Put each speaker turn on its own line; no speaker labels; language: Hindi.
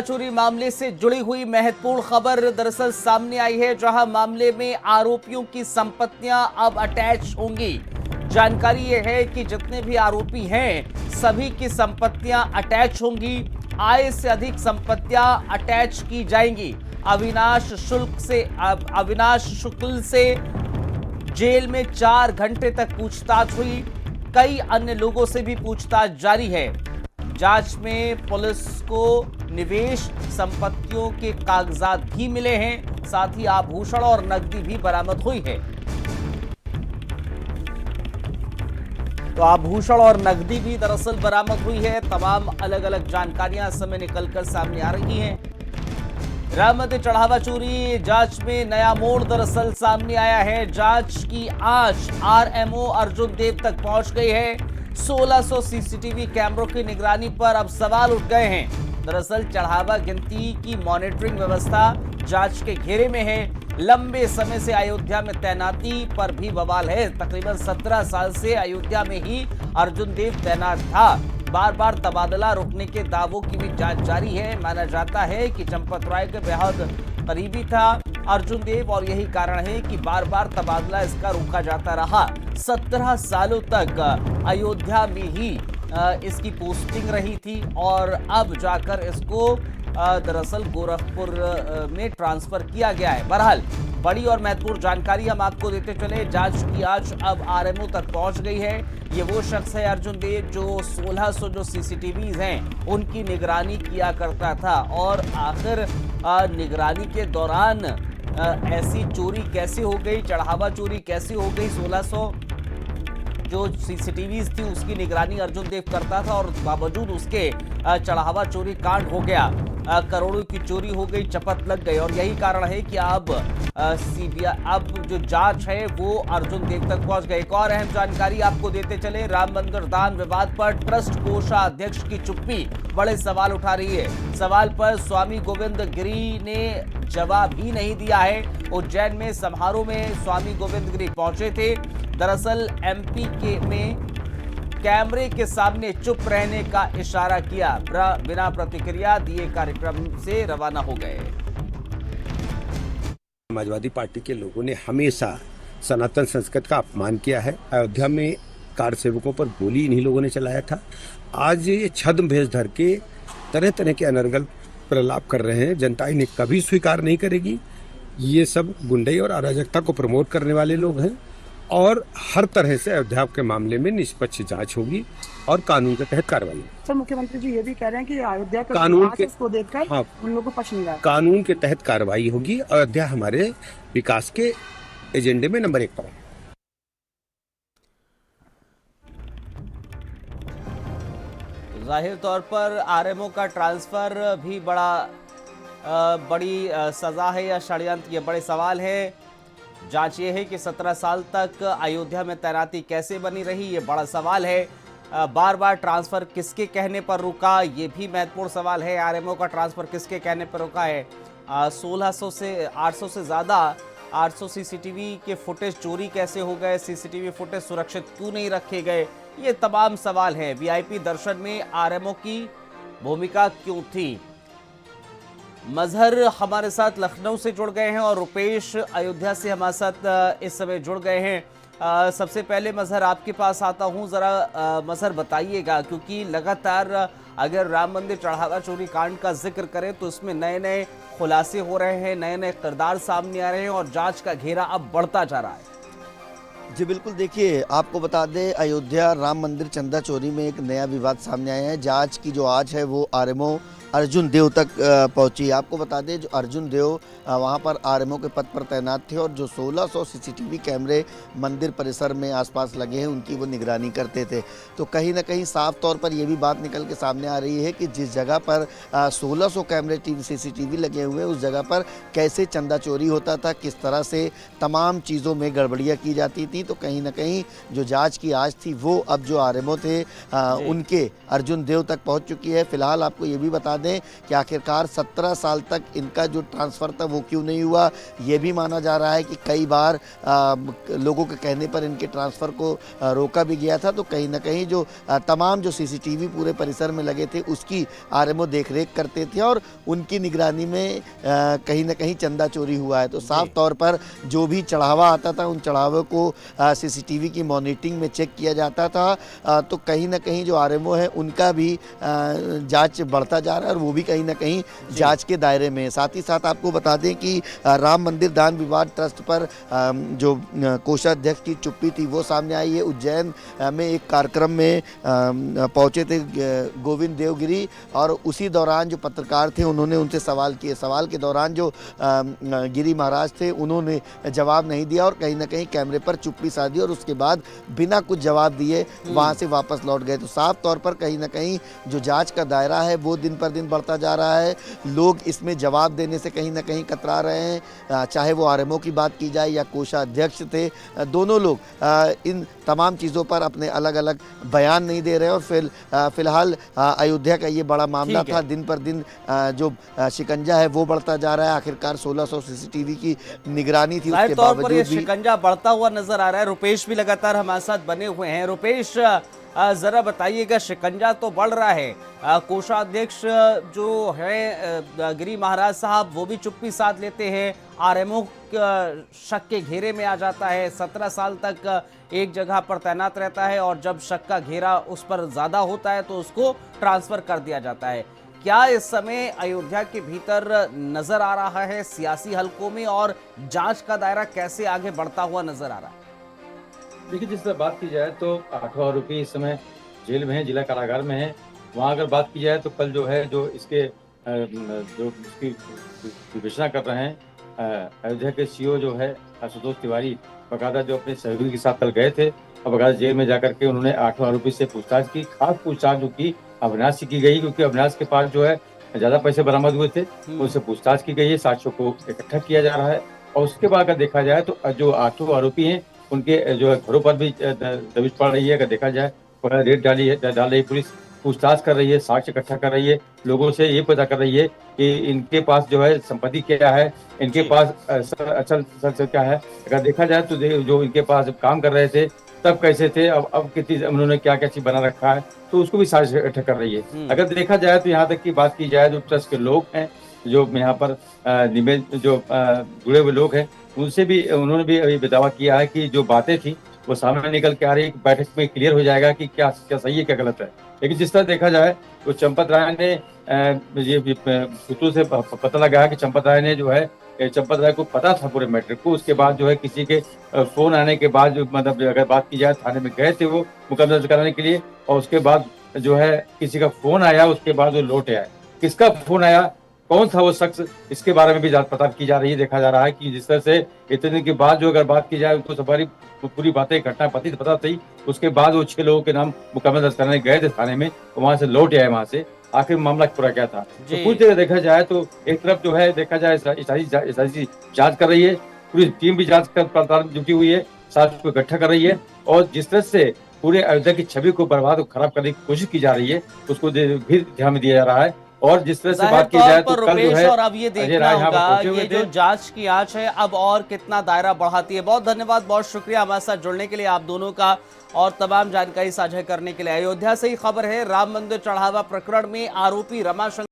चोरी मामले से जुड़ी हुई महत्वपूर्ण खबर दरअसल सामने आई है, जहां मामले में आरोपियों की संपत्तियां अब अटैच होंगी। जानकारी यह है कि जितने भी आरोपी हैं सभी की संपत्तियां अटैच होंगी। आय से अधिक संपत्तियां अटैच की जाएंगी। अविनाश शुक्ल से जेल में 4 घंटे तक पूछताछ हुई। कई अन्य लोगों से भी पूछताछ जारी है। जांच में पुलिस को निवेश संपत्तियों के कागजात भी मिले हैं, साथ ही आभूषण और नकदी भी बरामद हुई है। तो आभूषण और नकदी भी दरअसल बरामद हुई है। तमाम अलग अलग जानकारियां इस समय निकलकर सामने आ रही हैं। राम मंदिर चढ़ावा चोरी जांच में नया मोड़ दरअसल सामने आया है। जांच की आंच आरएमओ अर्जुन देव तक पहुंच गई है। 1600 सीसीटीवी कैमरों की निगरानी पर अब सवाल उठ गए हैं। दरअसल चढ़ावा गिनती की मॉनिटरिंग व्यवस्था जांच के घेरे में है। लंबे समय से अयोध्या में तैनाती पर भी बवाल है। तकरीबन 17 साल से अयोध्या में ही अर्जुन देव तैनात था। बार बार तबादला रोकने के दावों की भी जांच जारी है। माना जाता है कि चंपत राय के बेहद करीबी था अर्जुन देव, और यही कारण है कि बार बार तबादला इसका रोका जाता रहा। 17 सालों तक अयोध्या में ही इसकी पोस्टिंग रही थी और अब जाकर इसको दरअसल गोरखपुर में ट्रांसफर किया गया है। बहरहाल बड़ी और महत्वपूर्ण जानकारी हम आपको देते चले। जांच की आंच अब आरएमओ तक पहुंच गई है। ये वो शख्स है अर्जुन देव जो 1600 जो सीसीटीवीज हैं उनकी निगरानी किया करता था, और आखिर निगरानी के दौरान ऐसी चोरी कैसे हो गई, चढ़ावा चोरी कैसे हो गई। 1600 जो सीसीटीवीज थी उसकी निगरानी अर्जुन देव करता था और बावजूद उसके चढ़ावा चोरी कांड हो गया। करोड़ों की चोरी हो गई, चपत लग गई, और यही कारण है कि अब सीबीआई अब जो जांच है वो अर्जुन देव तक पहुंच गई। एक और अहम जानकारी आपको देते चले। राम मंदिर दान विवाद पर ट्रस्ट कोषाध्यक्ष की चुप्पी बड़े सवाल उठा रही है। सवाल पर स्वामी गोविंद गिरी ने जवाब ही नहीं दिया है। उज्जैन में समारोह में स्वामी गोविंद गिरी पहुंचे थे। दरअसल एमपी में कैमरे के सामने चुप रहने का इशारा किया, बिना प्रतिक्रिया दिए कार्यक्रम से रवाना हो गए।
समाजवादी पार्टी के लोगों ने हमेशा सनातन संस्कृति का अपमान किया है। अयोध्या में कार सेवकों पर गोली इन्हीं लोगों ने चलाया था। आज ये छद्म भेष धर के तरह तरह के अनर्गल प्रलाप कर रहे हैं। जनता इन्हें कभी स्वीकार नहीं करेगी। ये सब गुंडई और अराजकता को प्रमोट करने वाले लोग हैं, और हर तरह से अयोध्या के मामले में निष्पक्ष जांच होगी और कानून के तहत कार्रवाई।
सर, मुख्यमंत्री जी ये भी कह रहे हैं कि अयोध्या का
कानून के
को देखकर
हाँ,
उन लोगों को पसंद आया।
कानून के तहत कार्रवाई होगी। अयोध्या हमारे विकास के एजेंडे में नंबर 1 पर है।
जाहिर तौर पर आरएमओ का ट्रांसफर भी बड़ी सजा है या षड्यंत्र, ये बड़े सवाल है। जांच ये है कि 17 साल तक अयोध्या में तैनाती कैसे बनी रही, ये बड़ा सवाल है। बार बार ट्रांसफर किसके कहने पर रुका, ये भी महत्वपूर्ण सवाल है। आरएमओ का ट्रांसफर किसके कहने पर रुका है। 1600 से 800 से ज़्यादा 800 सीसीटीवी के फुटेज चोरी कैसे हो गए, सीसीटीवी फुटेज सुरक्षित क्यों नहीं रखे गए, ये तमाम सवाल हैं। वीआईपी दर्शन में आरएमओ की भूमिका क्यों थी। मजहर हमारे साथ लखनऊ से जुड़ गए हैं और रुपेश अयोध्या से हमारे साथ इस समय जुड़ गए हैं। सबसे पहले मजहर आपके पास आता हूं, ज़रा मजहर बताइएगा, क्योंकि लगातार अगर राम मंदिर चढ़ावा चोरी कांड का जिक्र करें तो इसमें नए नए खुलासे हो रहे हैं, नए नए किरदार सामने आ रहे हैं और जांच का घेरा अब बढ़ता जा रहा है।
जी बिल्कुल, देखिए आपको बता दें, अयोध्या राम मंदिर चंदा चोरी में एक नया विवाद सामने आया है। जांच की जो आज है वो आरएमओ अर्जुन देव तक पहुंची। आपको बता दें, जो अर्जुन देव वहां पर आरएमओ के पद पर तैनात थे और जो 1600 सीसीटीवी कैमरे मंदिर परिसर में आसपास लगे हैं उनकी वो निगरानी करते थे। तो कहीं ना कहीं साफ तौर पर ये भी बात निकल के सामने आ रही है कि जिस जगह पर 1600 कैमरे सीसीटीवी लगे हुए उस जगह पर कैसे चंदा चोरी होता था, किस तरह से तमाम चीज़ों में गड़बड़ियाँ की जाती थी। तो कहीं ना कहीं जो जाँच की आज थी वो अब जो आरएमओ थे उनके अर्जुन देव तक पहुँच चुकी है। फिलहाल आपको ये भी बता दें कि आखिरकार 17 साल तक इनका जो ट्रांसफ़र था वो क्यों नहीं हुआ। ये भी माना जा रहा है कि कई बार लोगों के कहने पर इनके ट्रांसफ़र को रोका भी गया था। तो कहीं ना कहीं जो तमाम जो सीसीटीवी पूरे परिसर में लगे थे उसकी आरएमओ देखरेख करते थे और उनकी निगरानी में कहीं ना कहीं चंदा चोरी हुआ है। तो साफ तौर पर जो भी चढ़ावा आता था उन चढ़ावों को सीसीटीवी की मॉनिटरिंग में चेक किया जाता था। तो कहीं ना कहीं जो आरएमओ है उनका भी जांच बढ़ता जा रहा है और वो भी कहीं ना कहीं जांच के दायरे में है। साथ ही साथ आपको बता दें कि राम मंदिर दान विवाद ट्रस्ट पर जो कोषाध्यक्ष की चुप्पी थी वो सामने आई है। उज्जैन में एक कार्यक्रम में पहुंचे थे गोविंद देवगिरी और उसी दौरान जो पत्रकार थे उन्होंने उनसे सवाल किए। सवाल के दौरान जो गिरी महाराज थे उन्होंने जवाब नहीं दिया और कहीं ना कहीं कैमरे पर चुप्पी साधी और उसके बाद बिना कुछ जवाब दिए वहां से वापस लौट गए। तो साफ तौर पर कहीं ना कहीं जो जांच का दायरा है वो दिन पर दिन बढ़ता जा रहा है। लोग इसमें जवाब देने से कहीं ना कहीं कतरा रहे हैं, चाहे वो आरएमओ की बात की जाए या कोषाध्यक्ष थे। दोनों लोग इन तमाम चीज़ों पर अपने अलग अलग बयान नहीं दे रहे और फिलहाल अयोध्या का ये बड़ा मामला था। दिन पर दिन जो शिकंजा है वो बढ़ता जा रहा है। आखिरकार 1600 सीसीटीवी की निगरानी थी, उसके बावजूद भी
शिकंजा बढ़ता हुआ नजर आ रहा है। रुपेश भी लगातार हमारे साथ बने हुए हैं। रुपेश, जरा बताइएगा, शिकंजा तो बढ़ रहा है, कोषाध्यक्ष जो है गिरी महाराज साहब वो भी चुप्पी साध लेते हैं, आरएमओ शक के घेरे में आ जाता है, 17 साल तक एक जगह पर तैनात रहता है और जब शक का घेरा उस पर ज्यादा होता है तो उसको ट्रांसफर कर दिया जाता है। क्या इस समय अयोध्या के भीतर नजर आ रहा है सियासी हलकों में और जांच का दायरा कैसे आगे बढ़ता हुआ नजर आ रहा है?
देखिए, जिस तरह बात की जाए तो 8वां आरोपी इस समय जेल में है, जिला कारागार में है। वहाँ अगर बात की जाए तो कल जो है जो इसके जो इसकी विवेचना कर रहे हैं अयोध्या के सीओ जो है आशुतोष तिवारी, बकायदा जो अपने सहयोगी के साथ कल गए थे और बकायदा जेल में जाकर के उन्होंने 8वां आरोपी से पूछताछ की। खास पूछताछ जो की अविनाश से की गई, क्योंकि अविनाश के पास जो है ज्यादा पैसे बरामद हुए थे, उनसे पूछताछ की गई है, साक्ष्यों को इकट्ठा किया जा रहा है। और उसके बाद अगर देखा जाए तो जो 8 आरोपी हैं उनके जो है घरों पर भी दबिश पड़ रही है। अगर देखा जाए रेड डाल रही पुलिस, पूछताछ कर रही है, साक्ष्य इकट्ठा कर रही है, लोगों से ये पता कर रही है कि इनके पास जो है संपत्ति क्या है, इनके पास अचल क्या है। अगर देखा जाए तो जो इनके पास काम कर रहे थे तब कैसे थे, अब कितनी उन्होंने क्या क्या चीज बना रखा है, तो उसको भी साक्ष्य इकट्ठा कर रही है। अगर देखा जाए तो यहाँ तक की बात की जाए जो ट्रस्ट के लोग हैं, जो यहाँ पर जो जुड़े हुए लोग हैं, उनसे भी उन्होंने भी अभी दावा किया है कि जो बातें थी वो सामने निकल के आ रही है। बैठक में क्लियर हो जाएगा कि क्या सही है क्या गलत है। लेकिन जिस तरह देखा जाए तो चंपत राय ने ये सूत्रों से पता लगा कि चंपत राय ने जो है चंपत राय को पता था पूरे मैटर को। उसके बाद जो है किसी के फोन आने के बाद जो मतलब अगर बात की जाए थाने में गए थे वो मुकदमा दर्ज कराने के लिए, और उसके बाद जो है किसी का फोन आया, उसके बाद वो लौट आया। किसका फोन आया, कौन था वो शख्स, इसके बारे में भी जांच पड़ताल की जा रही है। देखा जा रहा है कि जिस तरह से इतने दिन के बाद जो अगर बात की जाए उनको सारी पूरी बातें घटना पता थी, उसके बाद वो 6 लोगों के नाम मुकदमा दर्ज कराने गए थे थाने में, वहां से लौट आए। वहां से आखिर मामला पूरा क्या था। तो कुछ देर देखा जाए तो एक तरफ जो है देखा जाए सारी जांच कर रही है, पूरी टीम भी जांच कर पड़ताल में जुटी हुई है, साथ को इकट्ठा कर रही है। और जिस तरह से पूरे अयोध्या की छवि को बर्बाद और खराब करने की कोशिश की जा रही है उसको भी ध्यान में दिया जा रहा है। और जिस तरह से बात की जाए तो कल जो है
और अब ये देखना होगा ये जो जांच की आंच है अब और कितना दायरा बढ़ाती है। बहुत धन्यवाद, बहुत शुक्रिया हमारे साथ जुड़ने के लिए आप दोनों का और तमाम जानकारी साझा करने के लिए। अयोध्या से ही खबर है, राम मंदिर चढ़ावा प्रकरण में आरोपी रमाशंकर